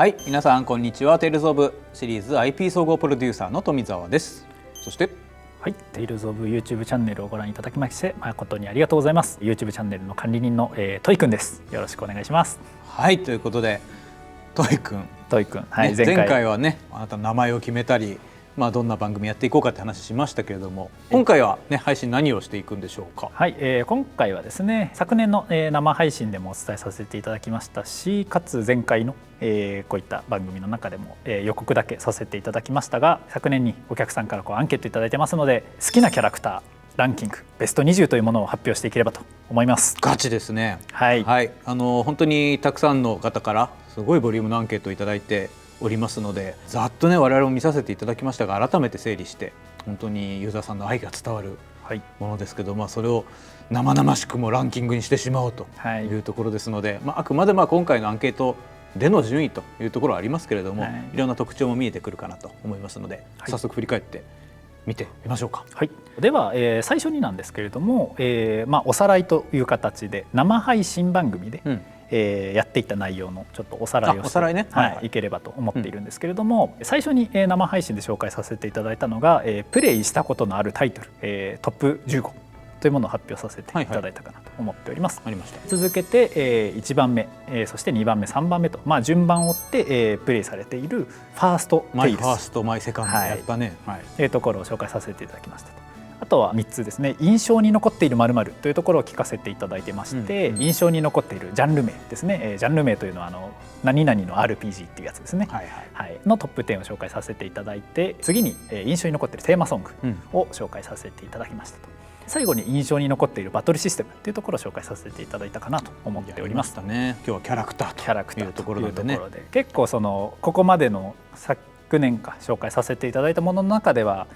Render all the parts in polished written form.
はい、皆さんこんにちは。テイルズオブシリーズ IP 総合プロデューサーの富澤です。そしてはい、テイルズオブ YouTube チャンネルをご覧いただきまして誠にありがとうございます。 YouTube チャンネルの管理人の、トイくんです。よろしくお願いします。はい、ということでトイくん、はい、前回はね、あなたの名前を決めたり、どんな番組やっていこうかって話しましたけれども、今回はね、配信何をしていくんでしょうか。はい、今回はですね、昨年の、生配信でもお伝えさせていただきましたし、かつ前回の、こういった番組の中でも、予告だけさせていただきましたが、昨年にお客さんからアンケートいただいてますので、好きなキャラクターランキングベスト20というものを発表していければと思います。ガチですね。はい、はい、本当にたくさんの方からすごいボリュームのアンケートをいただいておりますので、ざっとね我々も見させていただきましたが、改めて整理して本当にユーザーさんの愛が伝わるものですけど、それを生々しくもランキングにしてしまおうというところですので、あくまで今回のアンケートでの順位というところはありますけれども、いろんな特徴も見えてくるかなと思いますので、早速振り返って見てみましょうか。はい、では、最初になんですけれども、おさらいという形で生配信番組で、やっていった内容のちょっとおさらいをしていければと思っているんですけれども、最初に生配信で紹介させていただいたのが、プレイしたことのあるタイトル、トップ15というものを発表させていただいたかなと思っております。ありました。続けて、1番目、そして2番目3番目と、順番を追って、プレイされているファーストテイルズ、マイファーストマイセカンドやったね、というところを紹介させていただきましたと。あとは3つですね、印象に残っている〇〇というところを聞かせていただいてまして、印象に残っているジャンル名ですね、ジャンル名というのは何々の RPG っていうやつですね、のトップ10を紹介させていただいて、次に印象に残っているテーマソングを紹介させていただきましたと。最後に印象に残っているバトルシステムというところを紹介させていただいたかなと思っております。今日はキャラクターというところでね、結構ここまでの昨年紹介させていただいたものの中では、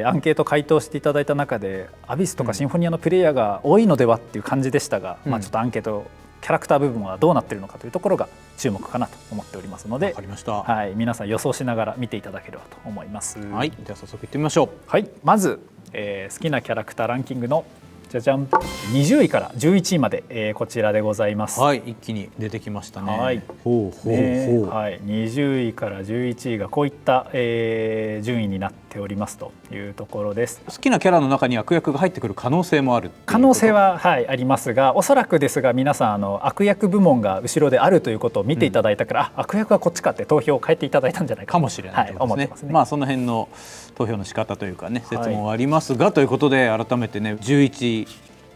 アンケート回答していただいた中でアビスとかシンフォニアのプレイヤーが多いのではっていう感じでしたが、ちょっとアンケートキャラクター部分はどうなっているのかというところが注目かなと思っておりますので、わかりました。はい、皆さん予想しながら見ていただければと思います。はい、じゃあ早速いってみましょう。はい、まず、好きなキャラクターランキングのじゃじゃん、20位から11位まで、こちらでございます。はい、一気に出てきましたね。はい、20位から11位がこういった、順位になっておりますというところです。好きなキャラの中に悪役が入ってくる可能性もある。可能性は、ありますが、おそらくですが皆さん悪役部門が後ろであるということを見ていただいたから、悪役はこっちかって投票を変えていただいたんじゃないかもしれないと思ってますね。その辺の投票の仕方というかね、説問はありますが、ということで改めてね、11位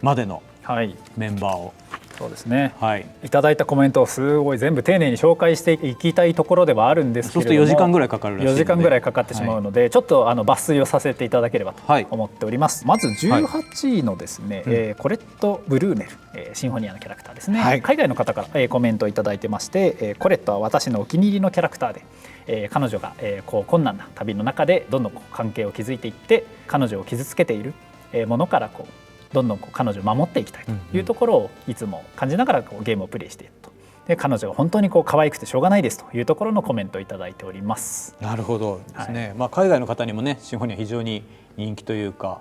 までのメンバーを、そうですね、いただいたコメントをすごい全部丁寧に紹介していきたいところではあるんですけれども、そうすると4時間ぐらいかかるらしいので、4時間ぐらいかかってしまうので、ちょっと抜粋をさせていただければと思っております。まず18位のですね、コレット・ブルーネル、シンフォニアのキャラクターですね、海外の方から、コメントをいただいてまして、コレットは私のお気に入りのキャラクターで、彼女が、困難な旅の中でどんどん関係を築いていって、彼女を傷つけているものからどんどん彼女を守っていきたいというところをいつも感じながらゲームをプレイしていると。で、彼女が本当に可愛くてしょうがないですというところのコメントをいただいております。なるほどですね。海外の方にもね、シンフォニア非常に人気というか、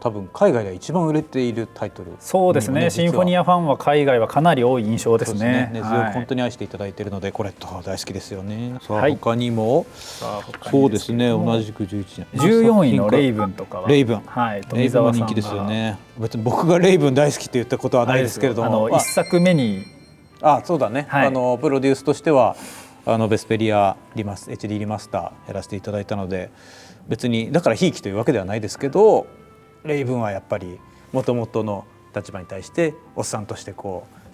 多分海外で一番売れているタイトル、そうですね。シンフォニアファンは海外はかなり多い印象ですね。根強く本当に愛していただいているので、これ大好きですよね。他にもそうですね、同じく11位14位のレイブンとかは、レイブンは人気ですよね。別に僕がレイブン大好きって言ったことはないですけれども、1作目にそうだね、プロデュースとしてはベスペリアHD リマスターやらせていただいたので、別にだからひいきというわけではないですけど、レイブンはやっぱりもともとの立場に対しておっさんとしてパ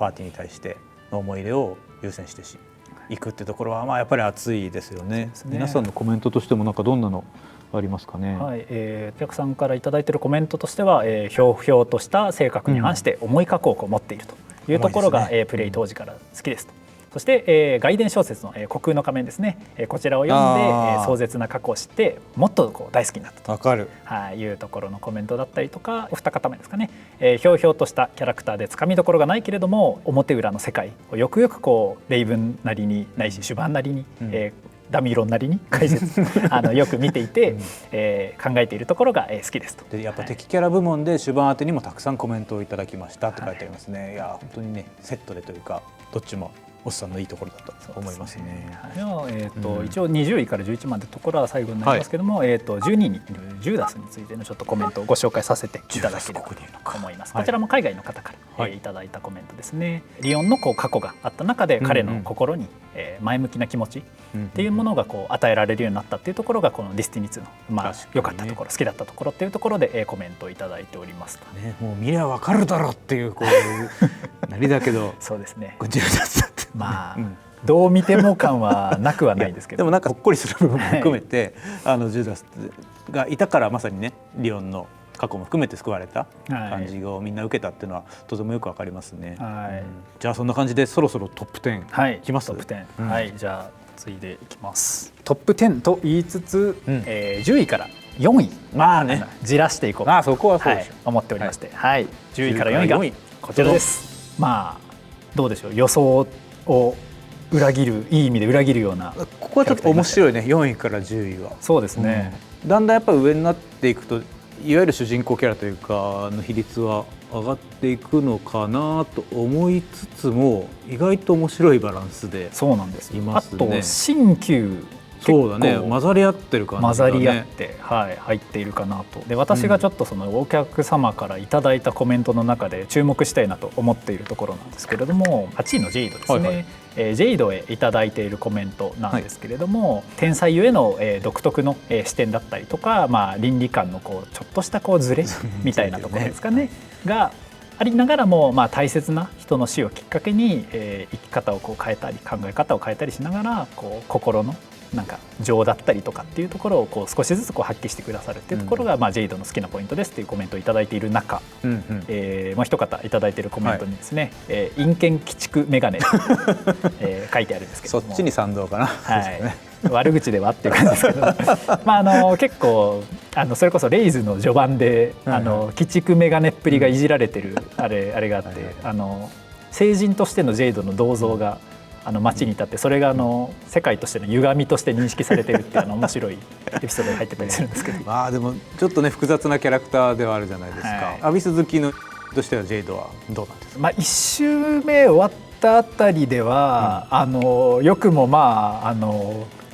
ーティーに対しての思い入れを優先していくってところはやっぱり熱いですよね。皆さんのコメントとしてもどんなのありますかね。お客さんからいただいているコメントとしては、ひょうひょうとした性格に反して重い過去を持っているというところが、プレイ当時から好きですと。そして、外伝小説の「虚空の仮面」ですね、こちらを読んで、壮絶な過去を知ってもっと大好きになったというところのコメントだったりとか、お二方目ですかね、ひょうひょうとしたキャラクターでつかみどころがないけれども表裏の世界をよくよくレイブンなりにないしシュバンなりに、ダミーロンなりに解説よく見ていて、考えているところが好きですと。でやっぱ敵キャラ部門でシュバン宛てにもたくさんコメントをいただきましたって書いてありますね。いや本当にね、セットでというかどっちもおっさんのいいところだと思いますね。一応20位から11までのところは最後になりますけども、12位にいるジューダスについてのちょっとコメントをご紹介させていただければと思います。こちらも海外の方からいただいたコメントですね。リオンの過去があった中で彼の心に前向きな気持ちっていうものが与えられるようになったっていうところがこのディスティニー2の良かったところ、好きだったところっていうところでコメントをいただいておりますと。もう見りゃ分かるだろうっていうなりだけどそうですね。ジューダスだってどう見ても感はなくはないですけど、でもなんかほっこりする部分も含めて、ジューダスがいたからまさにねリオンの過去も含めて救われた感じをみんな受けたっていうのはとてもよくわかりますね。じゃあそんな感じでそろそろトップ10いきます。トップ10、はい、じゃあ次いでいきます。トップ10と言いつつ、10位から4位まあねじらしていこうとそこはそうでしょ思っておりまして、10位から4位がこちらです。どうでしょう、予想を裏切る、いい意味で裏切るような、ここはちょっと面白いね。4位から10位はそうですね、だんだんやっぱり上になっていくといわゆる主人公キャラというかの比率は上がっていくのかなと思いつつも意外と面白いバランスでそうなんですいますね。あと新旧そうだね、混ざり合ってる感じだね。混ざり合って、入っているかなと。で私がちょっとそのお客様からいただいたコメントの中で注目したいなと思っているところなんですけれども、8位のジェイドですね、ジェイドへいただいているコメントなんですけれども、天才ゆえの独特の視点だったりとか、倫理観のちょっとしたズレみたいなところですかねがありながらも、大切な人の死をきっかけに、生き方を変えたり考え方を変えたりしながら心のなんか情だったりとかっていうところを少しずつ発揮してくださるっていうところが、ジェイドの好きなポイントですっていうコメントをいただいている中、もう一方いただいているコメントにですね、陰険鬼畜メガネ、書いてあるんですけども、そっちに賛同かな、悪口ではっていう感じですけど結構それこそレイズの序盤で鬼畜メガネっぷりがいじられてるあれがあって、成人としてのジェイドの銅像が街に立って、それが世界としての歪みとして認識されているっていう面白いエピソードが入ってたりするんですけどでもちょっとね複雑なキャラクターではあるじゃないですか。アビス好きのとしてはジェイドはどうなんですか。1周目終わったあたりでは、よくも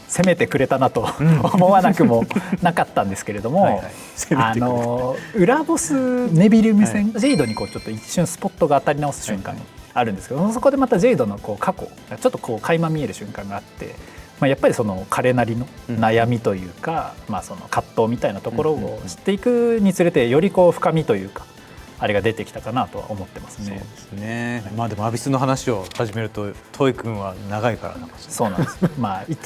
攻めてくれたなと思わなくもなかったんですけれども、裏ボスネビル目線、ジェイドにちょっと一瞬スポットが当たり直す瞬間あるんですけど、そこでまたジェイドの過去がちょっと垣間見える瞬間があって、やっぱりその彼なりの悩みというか、その葛藤みたいなところを知っていくにつれてより深みというかあれが出てきたかなとは思ってますね。そうですね。でもアビスの話を始めるとトイ君は長いからな。そうなんです。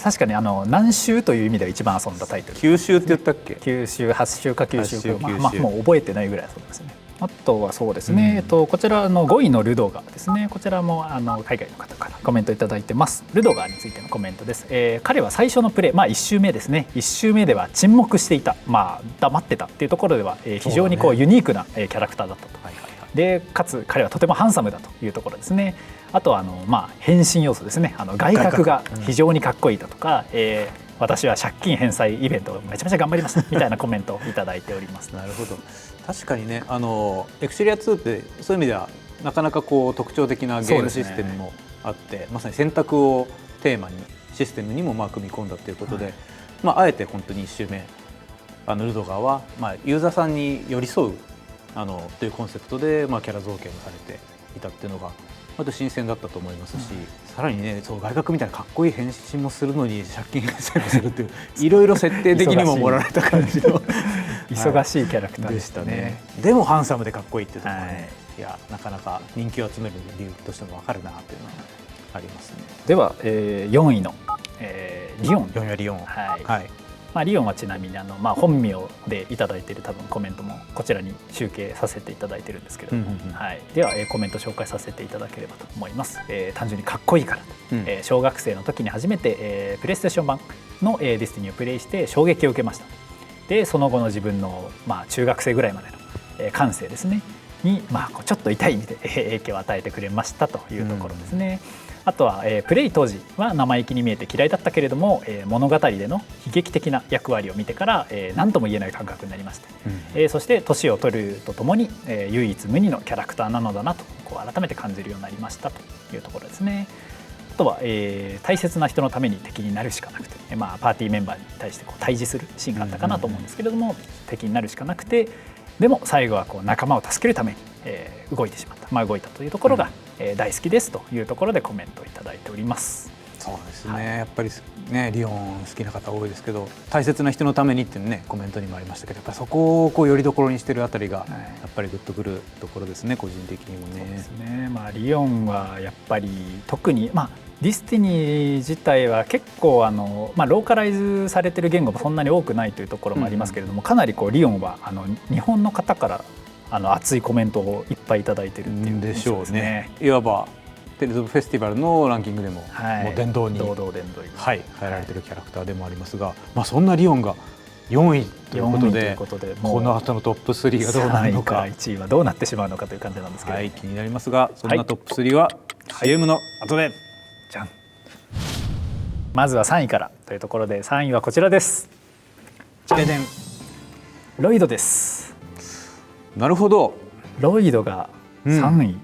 確かに何周という意味では一番遊んだタイトル。9周って言ったっけ？9周8周か9周か、もう覚えてないぐらい遊んですね。あとはそうですね、こちらの5位のルドガーですね。こちらも海外の方からコメントいただいてます。ルドガーについてのコメントです。彼は最初のプレー、1周目ですね。1周目では沈黙していた、黙ってたっていうところでは、非常にユニークなキャラクターだったと。でかつ彼はとてもハンサムだというところですね。あとは変身要素ですね。外角が非常にかっこいいだとか、私は借金返済イベントをめちゃめちゃ頑張りましたみたいなコメントをいただいております。なるほど。確かにね、エクシリア2ってそういう意味ではなかなか特徴的なゲームシステムもあって、まさに選択をテーマにシステムにも組み込んだということで、あえて本当に1周目ルドガーはユーザーさんに寄り添うというコンセプトでキャラ造形もされていたっていうのが割と新鮮だったと思いますし、さらにね外角みたいなかっこいい変身もするのに借金返済もするっていういろいろ設定的にも盛られた感じの忙しいキャラクターでしたね。でもハンサムでかっこいいっていうところがね、いやなかなか人気を集める理由としても分かるなっていうのはありますね。では、4位の、リオン。4位はリオン。リオンはちなみに本名でいただいている多分コメントもこちらに集計させていただいてるんですけれども、では、コメント紹介させていただければと思います。単純にかっこいいからと、小学生の時に初めて、プレイステーション版の、ディスティニーをプレイして衝撃を受けました。でその後の自分の、中学生ぐらいまでの、感性ですねに、ちょっと痛い意味で影響を与えてくれましたというところですね。あとは、プレイ当時は生意気に見えて嫌いだったけれども、物語での悲劇的な役割を見てから、何とも言えない感覚になりまして、そして年を取るとともに、唯一無二のキャラクターなのだなと改めて感じるようになりましたというところですね。とは、大切な人のために敵になるしかなくて、パーティーメンバーに対して対峙するシーンがあったかなと思うんですけれども、敵になるしかなくて、でも最後は仲間を助けるために、動いてしまった、動いたというところが、大好きですというところでコメントをいただいております。そうですね、やっぱりねリオン好きな方多いですけど、大切な人のためにってねコメントにもありましたけど、やっぱそこをよりどころにしてるあたりが、やっぱりグッとくるところですね、個人的にもね。そうですね、リオンはやっぱり特に、ディスティニー自体は結構ローカライズされてる言語もそんなに多くないというところもありますけれども、かなりリオンは日本の方から熱いコメントをいっぱいいただいてるっていうでしょうね。いわばテイルズ・オブ・フェスティバルのランキングでも、もう殿堂に入られてるキャラクターでもありますが、そんなリオンが4位ということで、この後のトップ3がどうなるのか、3位から1位はどうなってしまうのかという感じなんですけど、気になりますが、そんなトップ3は CM の後で。じゃん。まずは3位からというところで、3位はこちらです。ロイドです。なるほど、ロイドが3位、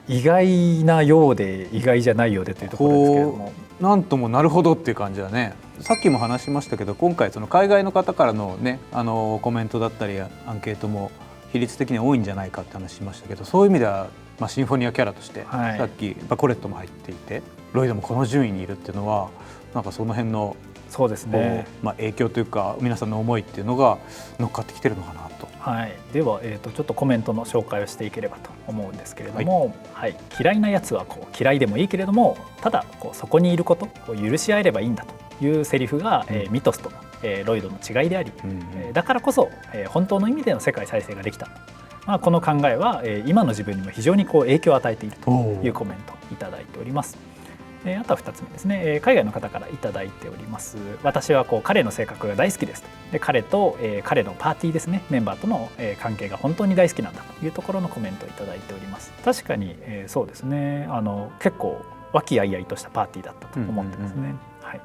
意外なようで意外じゃないようでというところですけれども、なんともなるほどっていう感じだね。さっきも話しましたけど、今回その海外の方からのねコメントだったりアンケートも比率的に多いんじゃないかって話しましたけど、そういう意味では、シンフォニアキャラとして、さっきコレットも入っていてロイドもこの順位にいるっていうのは、なんかその辺のそうですね、影響というか皆さんの思いっていうのが乗っかってきてるのかなと。では、ちょっとコメントの紹介をしていければと思うんですけれども、嫌いなやつは嫌いでもいいけれども、ただそこにいることを許し合えればいいんだというセリフが、ミトスとの、ロイドの違いであり、だからこそ、本当の意味での世界再生ができた、この考えは、今の自分にも非常に影響を与えているというコメントをいただいております。あとは2つ目ですね、海外の方からいただいております。私は彼の性格が大好きですと。で彼と、彼のパーティーですね、メンバーとの、関係が本当に大好きなんだというところのコメントをいただいております。確かに、そうですね、結構和気あいあいとしたパーティーだったと思ってますね。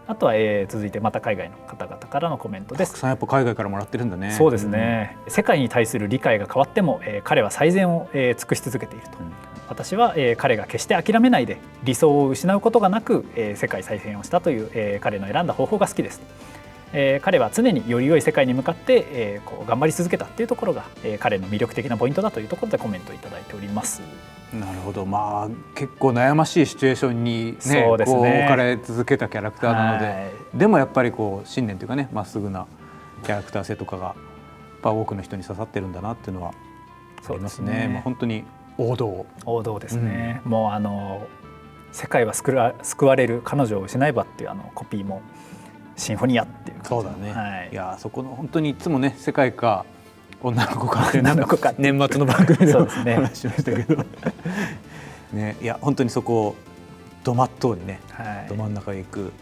あとは、続いてまた海外の方々からのコメントです。たくさんやっぱ海外からもらってるんだね。そうですね、世界に対する理解が変わっても、彼は最善を、尽くし続けていると。私は、彼が決して諦めないで理想を失うことがなく、世界再生をしたという、彼の選んだ方法が好きです。彼は常により良い世界に向かって、頑張り続けたというところが、彼の魅力的なポイントだというところでコメントをいただいております。なるほど、結構悩ましいシチュエーションに、置かれ続けたキャラクターなので、でもやっぱり信念というかね、まっすぐなキャラクター性とかがやっぱ多くの人に刺さってるんだなっていうのはありますね。本当に王道ですね。もう世界は救われる、彼女を失えばっていうコピーもシンフォニアっていう感じ。そうだね、いやそこの本当にいつもね、世界か女の子かって年末の番組でも話しましたけどね、いや本当にそこをど真っ当にね、ど真ん中へ行く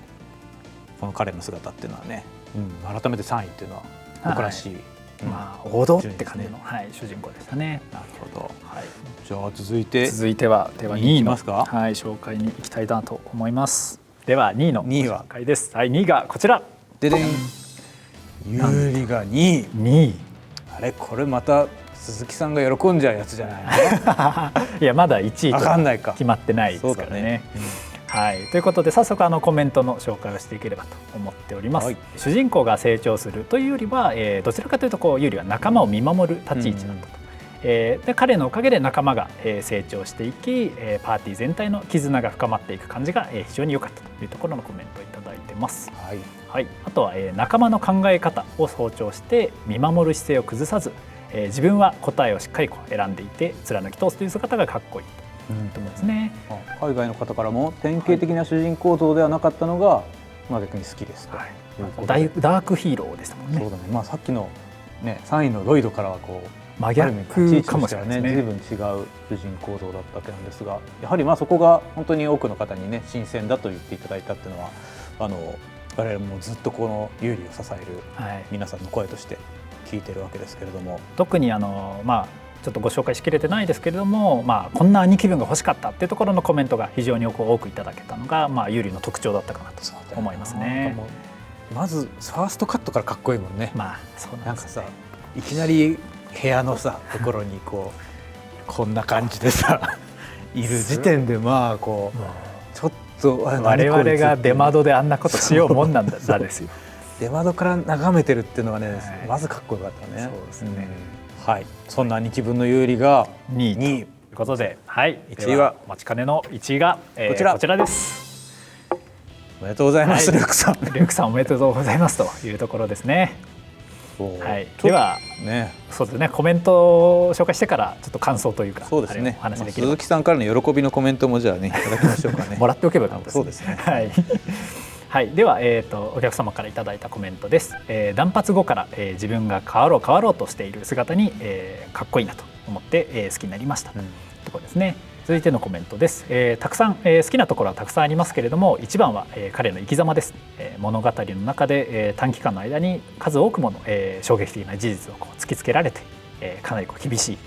この彼の姿っていうのはね、改めて3位っていうのは僕らしい、王道って感じの、主人公でしたね。なるほど、じゃあ続いては2位の紹介に行きたいなと思います。では2位の紹介です。2位がこちら。ででん、ユーリが2位。あれ、これまた鈴木さんが喜んじゃうやつじゃないの？いや、まだ1位と決まってないですからね。ということで早速コメントの紹介をしていければと思っております。主人公が成長するというよりは、どちらかというとユーリは仲間を見守る立ち位置だったと。で彼のおかげで仲間が成長していき、パーティー全体の絆が深まっていく感じが非常に良かったというところのコメントをいただいてます。あとは仲間の考え方を尊重して見守る姿勢を崩さず、自分は答えをしっかり選んでいて貫き通すという姿がかっこいいと思いますね。海外の方からも典型的な主人公像ではなかったのが、逆に好きですと。ダークヒーローでしたもんね。そうだね、さっきの、3位のロイドからは真逆かもしれないですね。随分違う主人公像だったわけなんですが、やはりそこが本当に多くの方にね新鮮だと言っていただいたっていうのは、我々もずっとこのユーリを支える皆さんの声として聞いてるわけですけれども、特にちょっとご紹介しきれてないですけれども、こんな兄貴分が欲しかったっていうところのコメントが非常に多くいただけたのが、ユーリの特徴だったかなと思いますね。まずファーストカットからかっこいいもんね。そうなんかさ、いきなり部屋のところにこんな感じでいる時点でちょっそう我々が出窓であんなことしようもんなんだですよ。出窓から眺めてるっていうのはね、はい、まずかっこよかったね。そうですね、はい、そんな日分の有利が2位ということで、はい、1位はお待ちかねの1位が、こちらです。おめでとうございます、はい、ルークさん。ルークさんおめでとうございますというところですね。はい、では、ね、そうですね、コメントを紹介してからちょっと感想というか、そうですね、お話できる、鈴木さんからの喜びのコメントもじゃあねいただきましょうかね。もらっておけばよかったですね。そうですね。はい。はい、では、お客様からいただいたコメントです。断髪後から、自分が変わろうとしている姿に、かっこいいなと思って、好きになりました、というところですね。続いてのコメントです。たくさん、好きなところはたくさんありますけれども、一番は、彼の生き様です。物語の中で、短期間の間に数多くもの、衝撃的な事実をこう突きつけられて、かなりこう厳しい、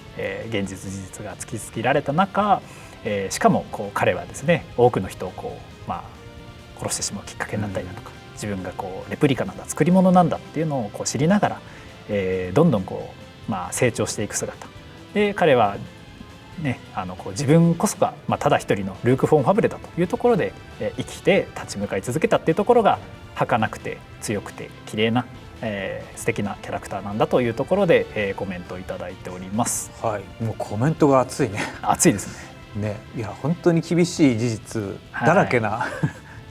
現実事実が突きつけられた中、しかもこう彼はですね、多くの人をこう、殺してしまうきっかけになったりだとか、自分がこうレプリカなんだ、作り物なんだっていうのをこう知りながら、どんどんこう、成長していく姿で、彼はね、こう自分こそが、ただ一人のルーク・フォン・ファブレだというところで、生きて立ち向かい続けたっていうところが儚くて強くて綺麗な、素敵なキャラクターなんだというところで、コメントをいただいております。はい、もうコメントが熱いね。熱いですね。ね、いや本当に厳しい事実だらけな、は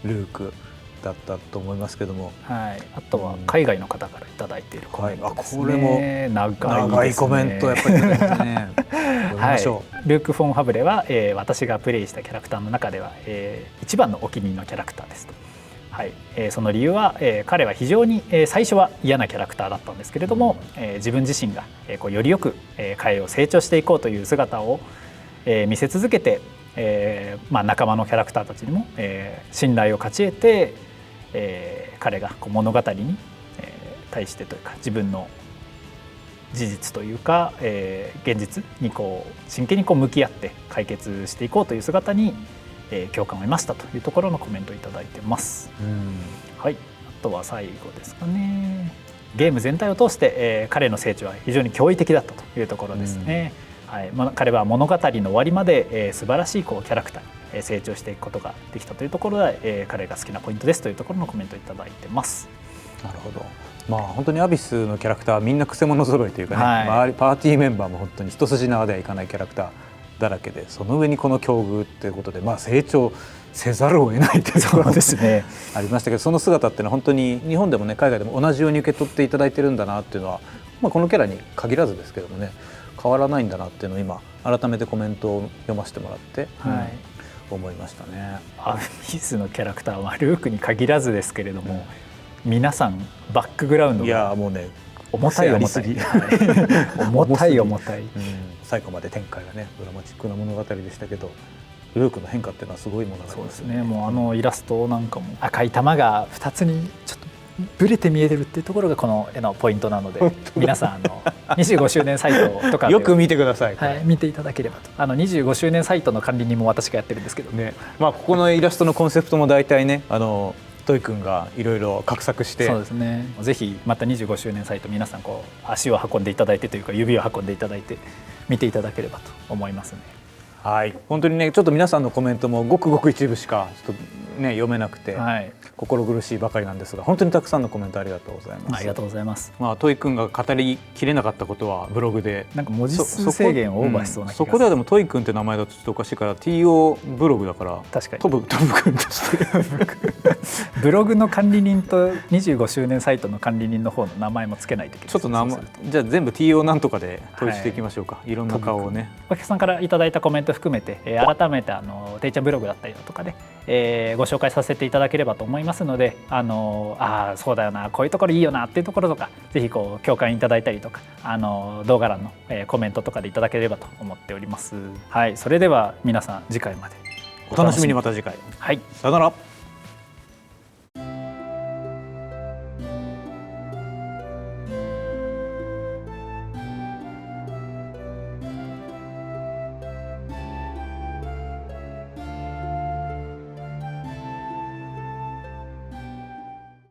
い、ルークだったと思いますけども、はい、あとは海外の方からいただいているコメントですね。これも長いコメントやっぱりいただいてね。読みましょう。はい、ルーク・フォン・ファブレは、私がプレイしたキャラクターの中では、一番のお気に入りのキャラクターですと。はい、その理由は、彼は非常に、最初は嫌なキャラクターだったんですけれども、自分自身が、こうよりよく、彼を成長していこうという姿を、見せ続けて、仲間のキャラクターたちにも、信頼を勝ち得て、彼がこう物語に、対してというか自分の事実というか、現実にこう真剣にこう向き合って解決していこうという姿に、共感を得ましたというところのコメントをいただいてます。はい、あとは最後ですかね。ゲーム全体を通して、彼の成長は非常に驚異的だったというところですね。はい、彼は物語の終わりまで、素晴らしいこうキャラクターに成長していくことができたというところで、彼が好きなポイントですというところのコメントをいただいてます。なるほど。本当にアビスのキャラクターはみんなくせ者揃いというかね、はい、パーティーメンバーも本当に一筋縄ではいかないキャラクターだらけで、その上にこの境遇ということで、成長せざるを得ないというところですねありましたけど、その姿っていうのは本当に日本でもね海外でも同じように受け取っていただいてるんだなっていうのは、このキャラに限らずですけどもね、変わらないんだなっていうのを今改めてコメントを読ませてもらって、思いましたね。アビスのキャラクターはルークに限らずですけれども、皆さんバックグラウンドがもうね重たい重たい重たい、最後まで展開がねドラマチックな物語でしたけど、ルークの変化っていうのはすごいものがありますね。そうですね。もうイラストなんかも赤い玉が2つにちょっとブレて見えてるっていうところがこの絵のポイントなので、皆さん25周年サイトとかよく見てください。はい、見ていただければと。25周年サイトの管理人も私がやってるんですけどね。ここのイラストのコンセプトも大体ね、トイ君がいろいろ画策して、そうですね。ぜひまた25周年サイト皆さんこう足を運んでいただいてというか指を運んでいただいて見ていただければと思いますね。はい、本当にねちょっと皆さんのコメントもごくごく一部しかちょっとね読めなくて、心苦しいばかりなんですが、本当にたくさんのコメントありがとうございます。ありがとうございます。トイ君が語りきれなかったことはブログでなんか文字数制限をオーバーしそうな気がする。そこではでもトイ君って名前だとちょっとおかしいから TO ブログだから、確かにトブ君としてブログの管理人と25周年サイトの管理人の方の名前もつけないといけない。ちょっと名前じゃあ全部 TO なんとかで統一していきましょうか。いろんな顔をね。お客さんからいただいたコメント含めて、改めてていちゃんブログだったりだとかで、ご紹介させていただければと思いますので、そうだよな、こういうところいいよなっていうところとか、ぜひこう共感いただいたりとか、動画欄の、コメントとかでいただければと思っております。はい、それでは皆さん次回までお楽しみに。また次回。はい、さよなら。